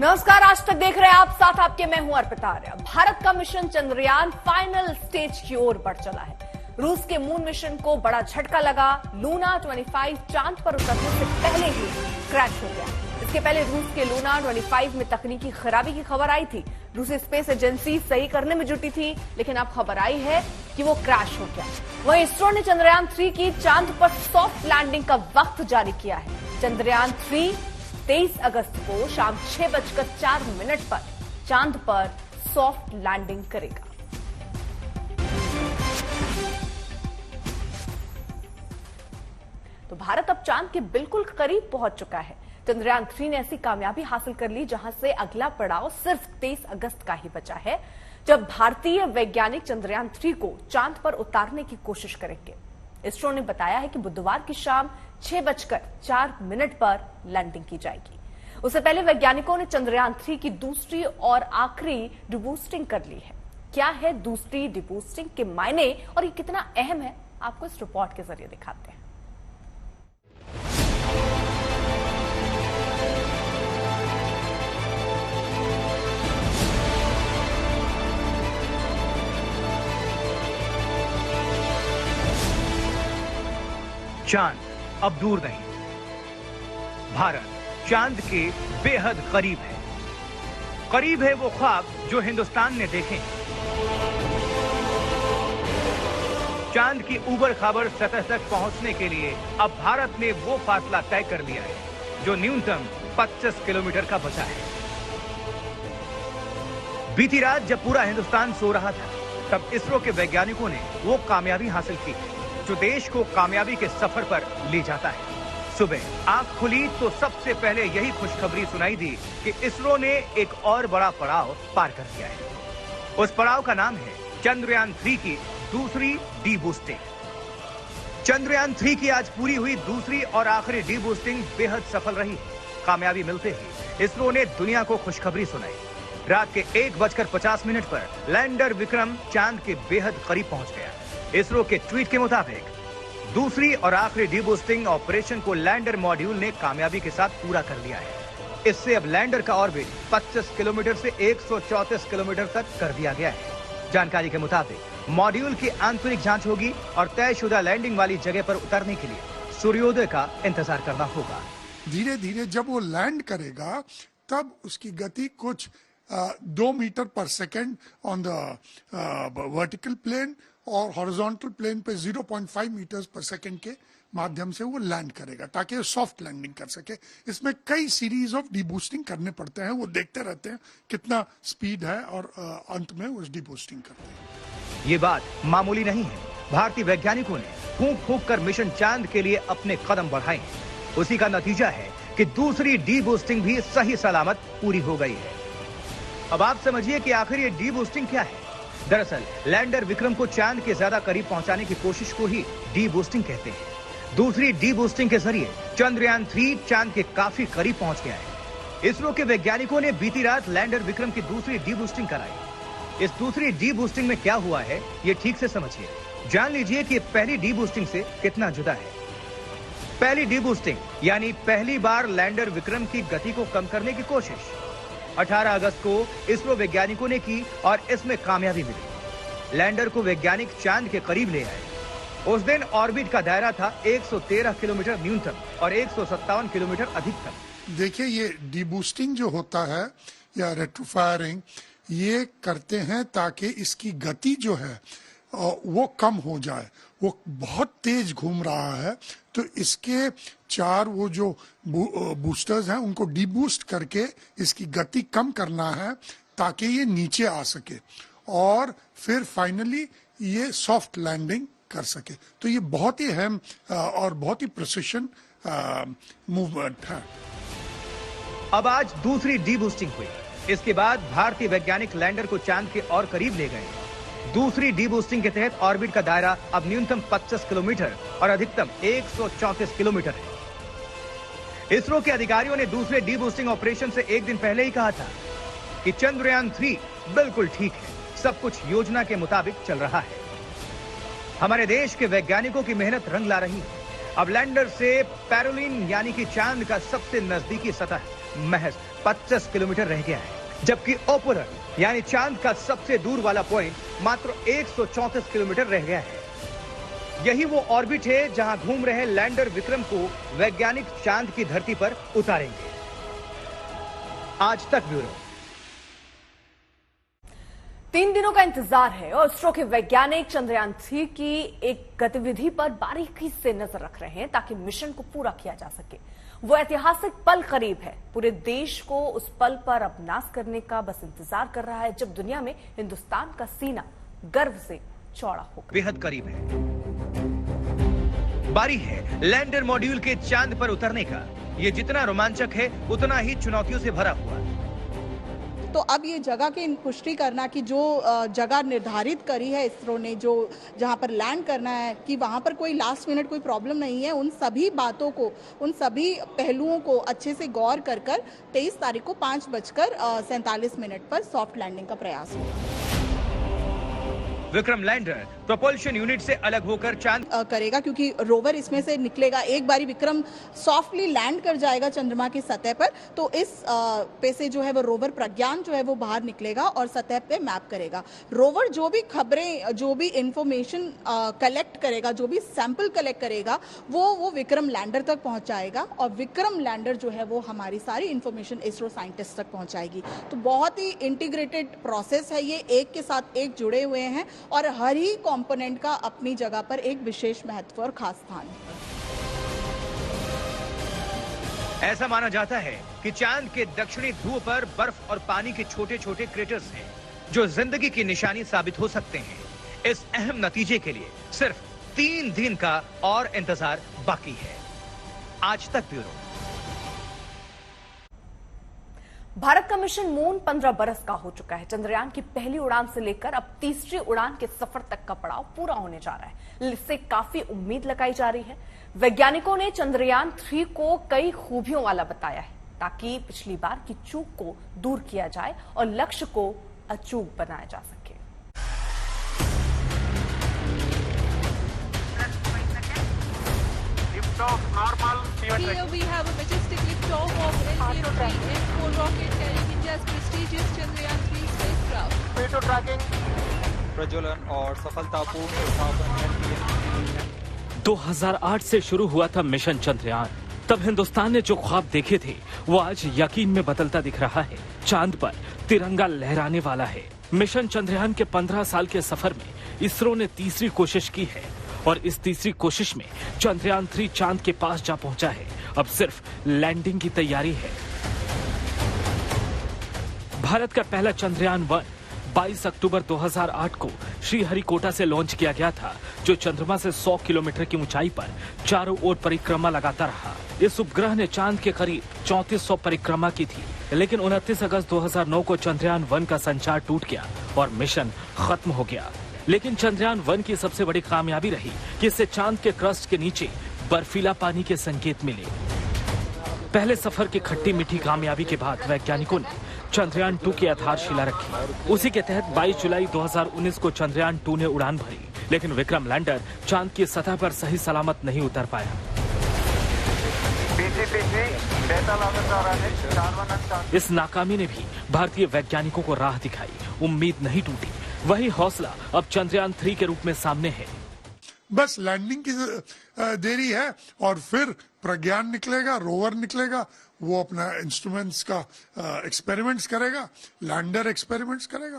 नमस्कार, आज तक देख रहे हैं आप, साथ आपके मैं हूं अर्पिता आर्या। भारत का मिशन चंद्रयान फाइनल स्टेज की ओर बढ़ चला है। रूस के मून मिशन को बड़ा झटका लगा। लूना 25 चांद पर उतरने से पहले ही क्रैश हो गया। इसके पहले रूस के लूना 25 में तकनीकी खराबी की खबर आई थी। रूसी स्पेस एजेंसी सही करने में जुटी थी, लेकिन अब खबर आई है कि वो क्रैश हो गया। वहीं इसरो ने चंद्रयान 3 की चांद पर सॉफ्ट लैंडिंग का वक्त जारी किया है। चंद्रयान 3 23 अगस्त को शाम 6:04 पर चांद पर सॉफ्ट लैंडिंग करेगा। तो भारत अब चांद के बिल्कुल करीब पहुंच चुका है। चंद्रयान 3 ने ऐसी कामयाबी हासिल कर ली जहां से अगला पड़ाव सिर्फ 23 अगस्त का ही बचा है, जब भारतीय वैज्ञानिक चंद्रयान 3 को चांद पर उतारने की कोशिश करेंगे। इसरो ने बताया है कि बुधवार की शाम 6:04 पर लैंडिंग की जाएगी। उससे पहले वैज्ञानिकों ने चंद्रयान 3 की दूसरी और आखिरी डिबूस्टिंग कर ली है। क्या है दूसरी डिबूस्टिंग के मायने और ये कितना अहम है, आपको इस रिपोर्ट के जरिए दिखाते हैं। चांद अब दूर नहीं, भारत चांद के बेहद करीब है। करीब है वो ख्वाब जो हिंदुस्तान ने देखे। चांद की ऊबड़ खाबड़ सतह तक पहुंचने के लिए अब भारत ने वो फासला तय कर लिया है जो न्यूनतम 25 किलोमीटर का बचा है। बीती रात जब पूरा हिंदुस्तान सो रहा था, तब इसरो के वैज्ञानिकों ने वो कामयाबी हासिल की जो देश को कामयाबी के सफर पर ले जाता है। सुबह आंख खुली तो सबसे पहले यही खुशखबरी सुनाई दी कि इसरो ने एक और बड़ा पड़ाव पार कर दिया है। उस पड़ाव का नाम है चंद्रयान 3 की दूसरी डी-बूस्टिंग। चंद्रयान 3 की आज पूरी हुई दूसरी और आखिरी डी-बूस्टिंग बेहद सफल रही। कामयाबी मिलते ही इसरो ने दुनिया को खुशखबरी सुनाई। रात के 1:50 पर लैंडर विक्रम चांद के बेहद करीब पहुंच गया। इसरो के ट्वीट के मुताबिक दूसरी और आखिरी डी-बूस्टिंग ऑपरेशन को लैंडर मॉड्यूल ने कामयाबी के साथ पूरा कर लिया है। इससे अब लैंडर का ऑर्बिट 25 किलोमीटर से 134 किलोमीटर तक कर दिया गया है। जानकारी के मुताबिक मॉड्यूल की आंतरिक जांच होगी और तयशुदा लैंडिंग वाली जगह पर उतरने के लिए सूर्योदय का इंतजार करना होगा। धीरे धीरे जब वो लैंड करेगा तब उसकी गति कुछ 2 metre per second on the vertical plane और हॉरिजॉन्टल प्लेन पे 0.5 मीटर्स पर सेकेंड के माध्यम से वो लैंड करेगा ताकि वो सॉफ्ट लैंडिंग कर सके। इसमें कई सीरीज ऑफ डीबूस्टिंग करने पड़ते हैं, वो देखते रहते हैं कितना स्पीड है और अंत में वो डीबूस्टिंग करते हैं। ये बात मामूली नहीं है। भारतीय वैज्ञानिकों ने फूंक फूंक कर मिशन चांद के लिए अपने कदम बढ़ाए हैं। उसी का नतीजा है कि दूसरी डी-बूस्टिंग भी सही सलामत पूरी हो गई है। अब आप समझिए कि आखिर ये डी-बूस्टिंग क्या है। दरअसल लैंडर विक्रम को चांद के ज्यादा करीब पहुंचाने की कोशिश को ही डी-बूस्टिंग कहते हैं। दूसरी डी-बूस्टिंग के जरिए चंद्रयान 3 चांद के काफी करीब पहुंच गया है। इसरो के वैज्ञानिकों ने बीती रात लैंडर विक्रम की दूसरी डी-बूस्टिंग कराई। इस दूसरी डी-बूस्टिंग में क्या हुआ है, ये ठीक से समझिए। जान लीजिए कि पहली डी-बूस्टिंग से कितना जुदा है। पहली डी-बूस्टिंग यानी पहली बार लैंडर विक्रम की गति को कम करने की कोशिश 18 अगस्त को इसरो वैज्ञानिकों ने की और इसमें कामयाबी मिली। लैंडर को वैज्ञानिक चांद के करीब ले आए। उस दिन ऑर्बिट का दायरा था 113 किलोमीटर न्यूनतम और 157 किलोमीटर अधिकतम। देखिए, ये डीबूस्टिंग जो होता है या रेट्रोफायरिंग, ये करते हैं ताकि इसकी गति जो है वो कम हो जाए। वो बहुत तेज घूम रहा है तो इसके 4 वो जो बूस्टर्स हैं उनको डीबूस्ट करके इसकी गति कम करना है ताकि ये नीचे आ सके और फिर फाइनली ये सॉफ्ट लैंडिंग कर सके। तो ये बहुत ही अहम और बहुत ही प्रिसिशन मूवमेंट है। अब आज दूसरी डी-बूस्टिंग हुई। इसके बाद भारतीय वैज्ञानिक लैंडर को चांद के और करीब ले गए। दूसरी डी-बूस्टिंग के तहत ऑर्बिट का दायरा अब न्यूनतम 25 किलोमीटर और अधिकतम 134 किलोमीटर है। इसरो के अधिकारियों ने दूसरे डी-बूस्टिंग ऑपरेशन से एक दिन पहले ही कहा था कि चंद्रयान 3 बिल्कुल ठीक है, सब कुछ योजना के मुताबिक चल रहा है। हमारे देश के वैज्ञानिकों की मेहनत रंग ला रही है। अब लैंडर से पैरोलिन यानी कि चांद का सबसे नजदीकी सतह महज 25 किलोमीटर रह गया है, जबकि ओपोलर यानी चांद का सबसे दूर वाला पॉइंट मात्र 134 किलोमीटर रह गया है। यही वो ऑर्बिट है जहां घूम रहे लैंडर विक्रम को वैज्ञानिक चांद की धरती पर उतारेंगे। आज तक ब्यूरो। 3 दिनों का इंतजार है और इसरो के वैज्ञानिक चंद्रयान 3 की एक गतिविधि पर बारीकी से नजर रख रहे हैं ताकि मिशन को पूरा किया जा सके। वो ऐतिहासिक पल करीब है। पूरे देश को उस पल पर अब नाज करने का बस इंतजार कर रहा है जब दुनिया में हिंदुस्तान का सीना गर्व से चौड़ा होगा। बेहद करीब है, बारी है लैंडर मॉड्यूल के चांद पर उतरने का। ये जितना रोमांचक है उतना ही चुनौतियों से भरा हुआ। तो अब ये जगह की पुष्टि करना कि जो जगह निर्धारित करी है इसरो ने, जो जहां पर लैंड करना है, कि वहां पर कोई लास्ट मिनट कोई प्रॉब्लम नहीं है, उन सभी बातों को, उन सभी पहलुओं को अच्छे से गौर कर 23 तारीख को 5:47 पर सॉफ्ट लैंडिंग का प्रयास होगा। विक्रम लैंडर प्रोपल्शन यूनिट से अलग होकर चांद करेगा, क्योंकि रोवर इसमें से निकलेगा। एक बारी विक्रम सॉफ्टली लैंड कर जाएगा चंद्रमा की सतह पर, तो इस पे से जो है वो रोवर प्रज्ञान जो है वो बाहर निकलेगा और सतह पे मैप करेगा। रोवर जो भी खबरें, जो भी इंफॉर्मेशन कलेक्ट करेगा, जो भी सैंपल कलेक्ट करेगा, वो विक्रम लैंडर तक पहुंचाएगा और विक्रम लैंडर जो है वो हमारी सारी इंफॉर्मेशन इसरो साइंटिस्ट तक पहुंचाएगी। तो बहुत ही इंटीग्रेटेड प्रोसेस है ये, एक के साथ एक जुड़े हुए हैं और हर ही कंपोनेंट का अपनी जगह पर एक विशेष महत्व और खास स्थान है। ऐसा माना जाता है कि चांद के दक्षिणी ध्रुव पर बर्फ और पानी के छोटे छोटे क्रेटर्स हैं, जो जिंदगी की निशानी साबित हो सकते हैं। इस अहम नतीजे के लिए सिर्फ 3 दिन का और इंतजार बाकी है। आज तक ब्यूरो। भारत का मिशन मून 15 बरस का हो चुका है। चंद्रयान की पहली उड़ान से लेकर अब तीसरी उड़ान के सफर तक का पड़ाव पूरा होने जा रहा है। इससे काफी उम्मीद लगाई जा रही है। वैज्ञानिकों ने चंद्रयान 3 को कई खूबियों वाला बताया है ताकि पिछली बार की चूक को दूर किया जाए और लक्ष्य को अचूक बनाया जा सके। Here we have a majestic liftoff of LTM-3 M4 rocket carrying India's prestigious Chandrayaan 3 spacecraft. P2 tracking, प्रज्वलन और सफलतापूर्ण उत्थापन 2008 से शुरू हुआ था मिशन चंद्रयान। तब हिंदुस्तान ने जो ख्वाब देखे थे वो आज यकीन में बदलता दिख रहा है। चांद पर तिरंगा लहराने वाला है। मिशन चंद्रयान के 15 साल के सफर में इसरो ने तीसरी कोशिश की है और इस तीसरी कोशिश में चंद्रयान 3 चांद के पास जा पहुंचा है। अब सिर्फ लैंडिंग की तैयारी है। भारत का पहला चंद्रयान 1 22 अक्टूबर 2008 को श्रीहरिकोटा से लॉन्च किया गया था, जो चंद्रमा से 100 किलोमीटर की ऊंचाई पर चारों ओर परिक्रमा लगाता रहा। इस उपग्रह ने चांद के करीब 3400 परिक्रमा की थी, लेकिन 29 अगस्त 2009 को चंद्रयान 1 का संचार टूट गया और मिशन खत्म हो गया। लेकिन चंद्रयान 1 की सबसे बड़ी कामयाबी रही कि इससे चांद के क्रस्ट के नीचे बर्फीला पानी के संकेत मिले। पहले सफर की खट्टी मीठी कामयाबी के बाद वैज्ञानिकों ने चंद्रयान 2 की आधारशिला रखी। उसी के तहत 22 जुलाई 2019 को चंद्रयान 2 ने उड़ान भरी, लेकिन विक्रम लैंडर चांद की सतह पर सही सलामत नहीं उतर पाया। इस नाकामी ने भी भारतीय वैज्ञानिकों को राह दिखाई। उम्मीद नहीं टूटी। वही हौसला अब चंद्रयान 3 के रूप में सामने है। बस लैंडिंग की देरी है और फिर प्रज्ञान निकलेगा, रोवर निकलेगा, वो अपना इंस्ट्रूमेंट्स का एक्सपेरिमेंट्स करेगा, लैंडर एक्सपेरिमेंट्स करेगा।